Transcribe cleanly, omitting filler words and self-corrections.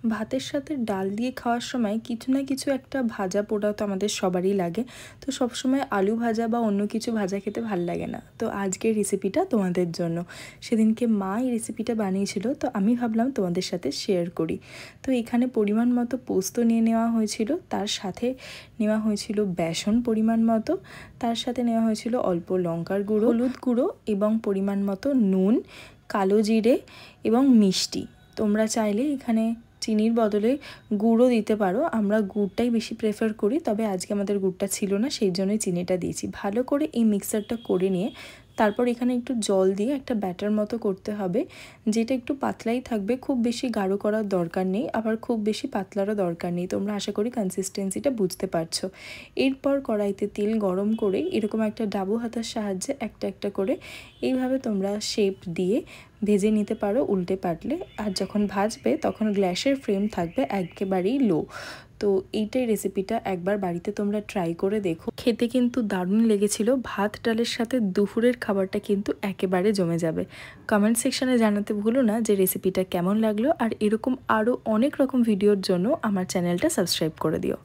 ভাতের সাথে ডাল দিয়ে খাওয়ার সময় কিছু না কিছু একটা ভাজা পোড়া তো আমাদের সবারই লাগে। তো সবসময় আলু ভাজা বা অন্য কিছু ভাজা খেতে ভাল লাগে না। তো আজকের রেসিপিটা তোমাদের জন্য। সেদিনকে মা এই রেসিপিটা বানিয়েছিল, তো আমি ভাবলাম তোমাদের সাথে শেয়ার করি। তো এখানে পরিমাণ মতো পোস্ত নিয়ে নেওয়া হয়েছিল, তার সাথে নেওয়া হয়েছিল বেসন পরিমাণ মতো, তার সাথে নেওয়া হয়েছিল অল্প লঙ্কার গুঁড়ো, হলুদ গুঁড়ো এবং পরিমাণ মতো নুন, কালো জিরে এবং মিষ্টি। তোমরা চাইলে এখানে চিনির বদলে গুড়ও দিতে পারো, আমরা গুড়টাই বেশি প্রেফার করি, তবে আজকে আমাদের গুড়টা ছিল না, সেই জন্যই চিনিটা দিয়েছি। ভালো করে এই মিক্সারটা করে নিয়ে তারপর এখানে একটু জল দিয়ে একটা ব্যাটার মতো করতে হবে, যেটা একটু পাতলাই থাকবে, খুব বেশি গাঢ় করার দরকার নেই, আবার খুব বেশি পাতলারও দরকার নেই। তোমরা আশা করি কনসিস্টেন্সিটা বুঝতে পারছো। এরপর কড়াইতে তেল গরম করে এরকম একটা ডাবু হাতার সাহায্যে একটা একটা করে এইভাবে তোমরা শেপ দিয়ে ভেজে নিতে পারো উল্টে পাল্টে। আর যখন ভাজবে তখন গ্যাসের ফ্লেম থাকবে একেবারেই লো। তো এইটাই রেসিপিটা একবার বাড়িতে তোমরা ট্রাই করে দেখো, খেতে কিন্তু দারুণ লেগেছিল। ভাত ডালের সাথে দুপুরের খাবারটা কিন্তু একেবারে জমে যাবে। কমেন্ট সেকশনে জানাতে ভুলো না যে রেসিপিটা কেমন লাগলো, আর এরকম আরও অনেক রকম ভিডিওর জন্য আমার চ্যানেলটা সাবস্ক্রাইব করে দিও।